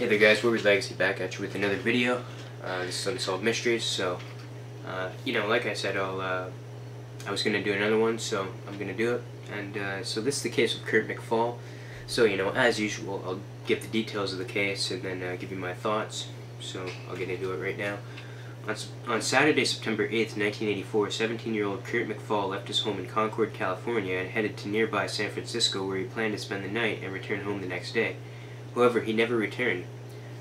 Hey there guys, Wayward Legacy back at you with another video. This is Unsolved Mysteries, so, like I said, I was going to do another one, so I'm going to do it. And, so this is the case of Kurt McFall. So, as usual, I'll give the details of the case and then give you my thoughts. So, I'll get into it right now. On Saturday, September 8th, 1984, 17-year-old Kurt McFall left his home in Concord, California and headed to nearby San Francisco where he planned to spend the night and return home the next day. However, he never returned.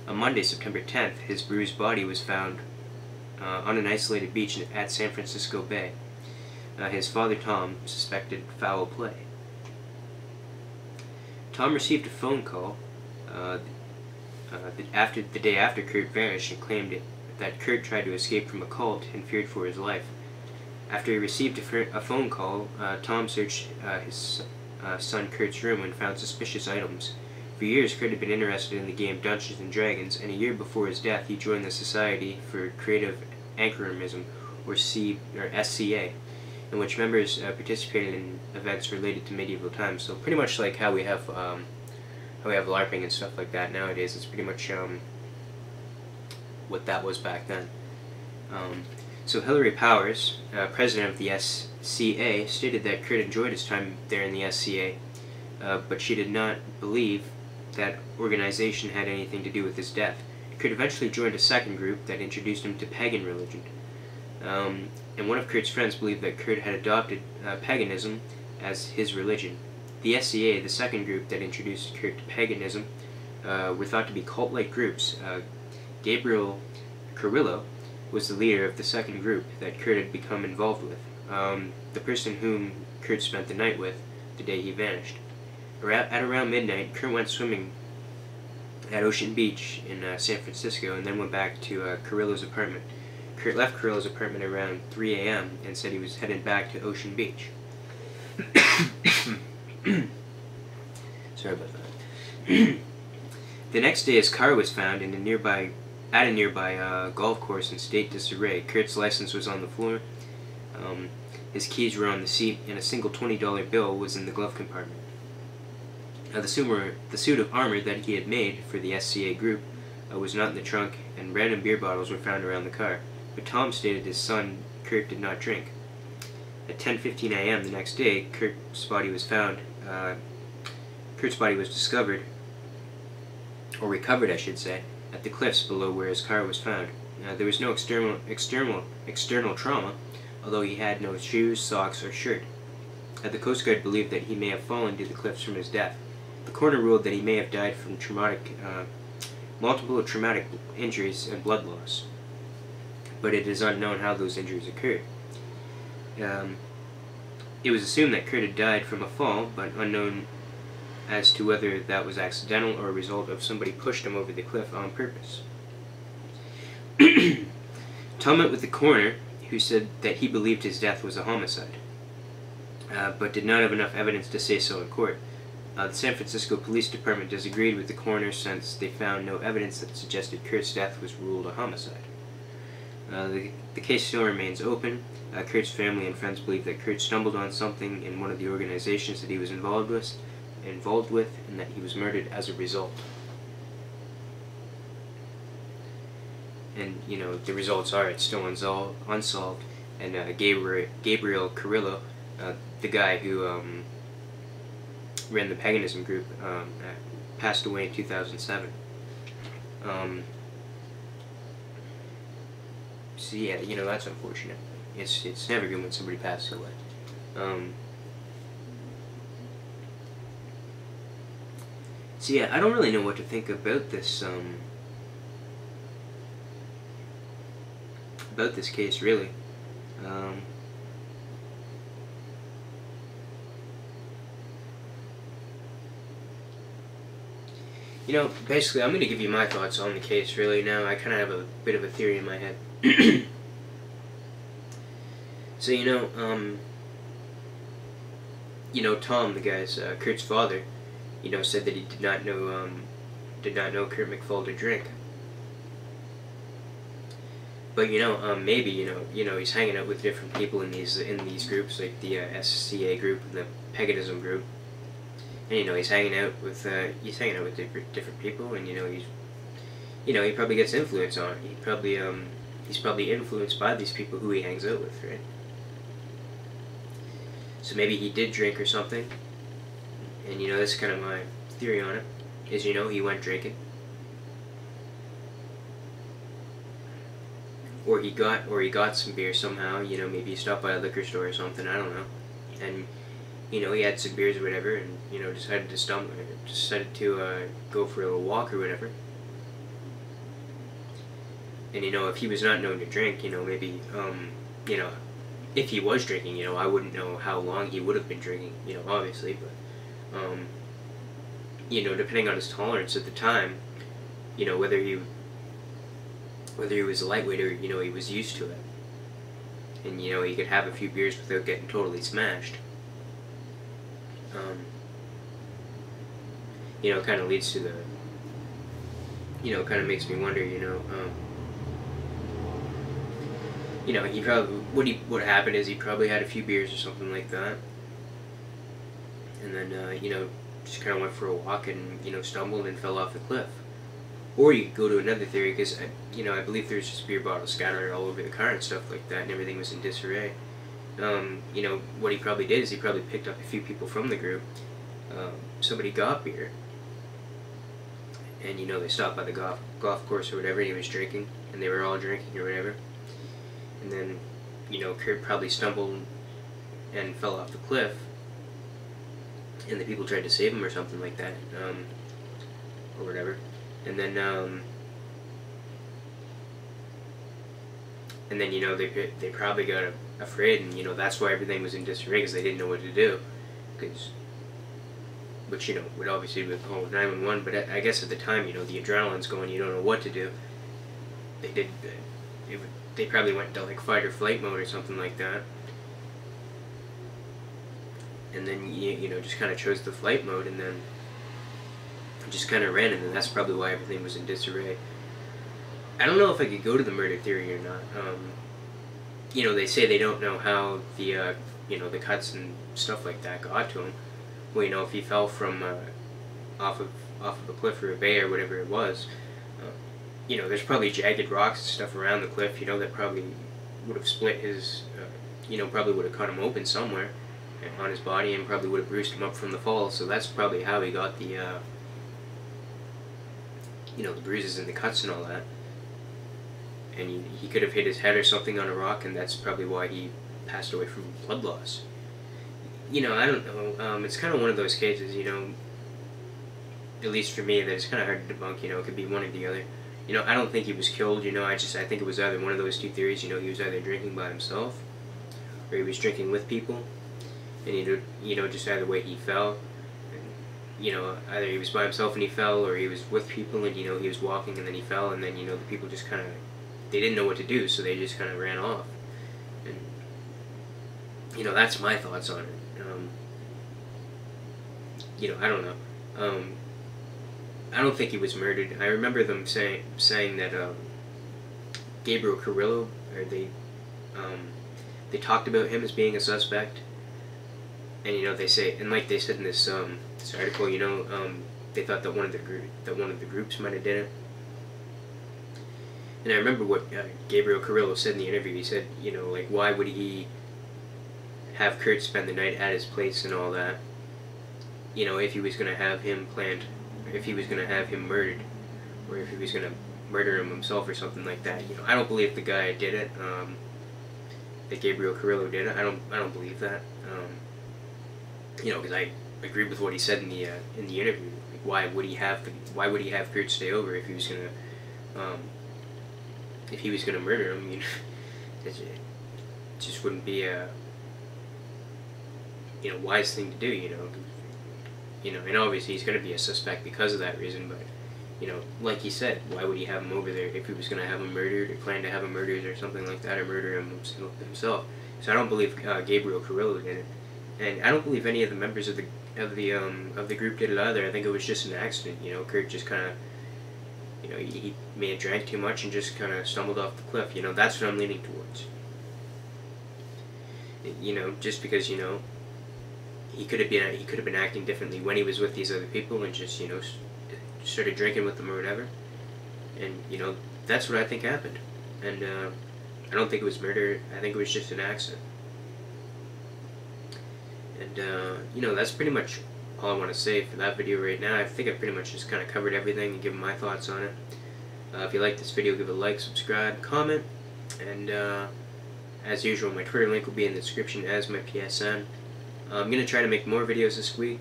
On Monday, September 10th, his bruised body was found on an isolated beach at San Francisco Bay. His father, Tom, suspected foul play. Tom received a phone call the day after Kurt vanished and claimed that Kurt tried to escape from a cult and feared for his life. After he received a phone call, Tom searched his son Kurt's room and found suspicious items. For years, Kurt had been interested in the game Dungeons & Dragons, and a year before his death, he joined the Society for Creative Anachronism, or SCA, in which members participated in events related to medieval times. So pretty much like how we have LARPing and stuff like that nowadays. It's pretty much what that was back then. So Hilary Powers, president of the SCA, stated that Kurt enjoyed his time there in the SCA, but she did not believe that organization had anything to do with his death. Kurt eventually joined a second group that introduced him to pagan religion. And one of Kurt's friends believed that Kurt had adopted paganism as his religion. The SCA, the second group that introduced Kurt to paganism, were thought to be cult-like groups. Gabriel Carrillo was the leader of the second group that Kurt had become involved with, the person whom Kurt spent the night with the day he vanished. At around midnight, Kurt went swimming at Ocean Beach in San Francisco and then went back to Carrillo's apartment. Kurt left Carrillo's apartment around 3 a.m. and said he was headed back to Ocean Beach. Sorry about that. The next day, his car was found at a nearby golf course in state disarray. Kurt's license was on the floor, his keys were on the seat, and a single $20 bill was in the glove compartment. The suit of armor that he had made for the SCA group was not in the trunk, and random beer bottles were found around the car. But Tom stated his son, Kurt, did not drink. At 10:15 a.m. the next day, Kurt's body was found. Kurt's body was discovered, or recovered, I should say, at the cliffs below where his car was found. There was no external trauma, although he had no shoes, socks, or shirt. The Coast Guard believed that he may have fallen to the cliffs from his death. The coroner ruled that he may have died from multiple traumatic injuries and blood loss, but it is unknown how those injuries occurred. It was assumed that Kurt had died from a fall, but unknown as to whether that was accidental or a result of somebody pushed him over the cliff on purpose. Tom met with the coroner, who said that he believed his death was a homicide, but did not have enough evidence to say so in court. The San Francisco Police Department disagreed with the coroner since they found no evidence that suggested Kurt's death was ruled a homicide. The case still remains open. Kurt's family and friends believe that Kurt stumbled on something in one of the organizations that he was involved with, and that he was murdered as a result. And, the results are it's still unsolved, and Gabriel Carrillo, the guy who ran the paganism group, passed away in 2007. So yeah, that's unfortunate. It's never good when somebody passes away. So yeah, I don't really know what to think about this case, really. Basically, I'm going to give you my thoughts on the case, really, now. I kind of have a bit of a theory in my head. So, Tom, the guy's, Kurt's father, said that he did not know Kurt McFall to drink. But, maybe, he's hanging out with different people in these groups, like the SCA group and the paganism group. And he's hanging out with different people, and he's you know, he probably gets influence on it. He's probably influenced by these people who he hangs out with, right? So maybe he did drink or something, and you know, that's kind of my theory on it. Is, you know, he went drinking, or he got some beer somehow. You know, maybe he stopped by a liquor store or something. I don't know, and you know, he had some beers or whatever, and you know, decided to go for a little walk or whatever. And you know, if he was not known to drink, you know, maybe you know, if he was drinking, you know, I wouldn't know how long he would have been drinking, you know, obviously, but you know, depending on his tolerance at the time, you know, whether he was a lightweight or, you know, he was used to it, and you know, he could have a few beers without getting totally smashed. You know, kind of leads to the, you know, kind of makes me wonder, you know, he probably, what happened is he probably had a few beers or something like that, and then, you know, just kind of went for a walk and, you know, stumbled and fell off the cliff. Or you could go to another theory, because, you know, I believe there's just beer bottles scattered all over the car and stuff like that, and everything was in disarray. You know, what he probably did is he probably picked up a few people from the group. Somebody got beer, and, you know, they stopped by the golf course or whatever, and he was drinking, and they were all drinking or whatever. And then, you know, Kurt probably stumbled and fell off the cliff, and the people tried to save him or something like that, or whatever. And then, you know, they probably got afraid, and, you know, that's why everything was in disarray, because they didn't know what to do. Which, you know, would obviously be called 911, but I guess at the time, you know, the adrenaline's going, you don't know what to do. They probably went into like fight or flight mode or something like that, and then you know, just kind of chose the flight mode, and then just kind of ran, and then that's probably why everything was in disarray. I don't know if I could go to the murder theory or not. You know, they say they don't know how the you know, the cuts and stuff like that got to him. Well, you know, if he fell from off of a cliff or a bay or whatever it was. You know, there's probably jagged rocks and stuff around the cliff, you know, that probably would have split his, you know, probably would have cut him open somewhere on his body, and probably would have bruised him up from the fall. So that's probably how he got the, you know, the bruises and the cuts and all that. And he could have hit his head or something on a rock, and that's probably why he passed away from blood loss. You know, I don't know. It's kind of one of those cases, you know, at least for me, that it's kind of hard to debunk. You know, it could be one or the other. You know, I don't think he was killed, you know, I think it was either one of those two theories. You know, he was either drinking by himself, or he was drinking with people, and you know, just either way he fell. And, you know, either he was by himself and he fell, or he was with people and, you know, he was walking and then he fell, and then, you know, the people just kind of, they didn't know what to do, so they just kind of ran off. And, you know, that's my thoughts on it. You know, I don't know. I don't think he was murdered. I remember them saying that Gabriel Carrillo, or they talked about him as being a suspect, and you know, they say, and like they said in this article, you know, they thought that one of the groups might have did it. And I remember what Gabriel Carrillo said in the interview. He said, you know, like, why would he have Kurt spend the night at his place and all that? You know, if he was going to have him planned, if he was going to have him murdered, or if he was going to murder him himself or something like that. You know, I don't believe the guy did it. That Gabriel Carrillo did it. I don't believe that. You know, because I agree with what he said in the interview. Like, why would he have Kurt stay over if he was gonna murder him? You know, it just wouldn't be a, you know, wise thing to do. You know, and obviously he's going to be a suspect because of that reason, but, you know, like he said, why would he have him over there if he was going to have him murdered, or plan to have him murdered or something like that, or murder him himself? So I don't believe Gabriel Carrillo did it, and I don't believe any of the members of the group did it either. I think it was just an accident. You know, Kurt just kind of, you know, he may have drank too much and just kind of stumbled off the cliff. You know, that's what I'm leaning towards. You know, just because, you know, he could have been acting differently when he was with these other people, and just, you know, started drinking with them or whatever. And, you know, that's what I think happened. And I don't think it was murder. I think it was just an accident. And, you know, that's pretty much all I want to say for that video right now. I think I pretty much just kind of covered everything and given my thoughts on it. If you like this video, give it a like, subscribe, comment, and as usual, my Twitter link will be in the description, as my PSN. I'm gonna try to make more videos this week.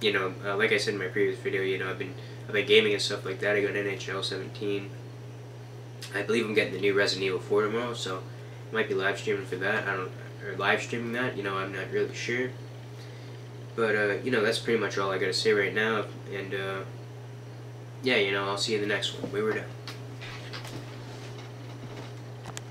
You know, like I said in my previous video, you know, I've been gaming and stuff like that. I got NHL 17. I believe I'm getting the new Resident Evil 4 tomorrow, so I might be live streaming for that. Or live streaming that. You know, I'm not really sure. But you know, that's pretty much all I gotta say right now. And yeah, you know, I'll see you in the next one. Wayward out.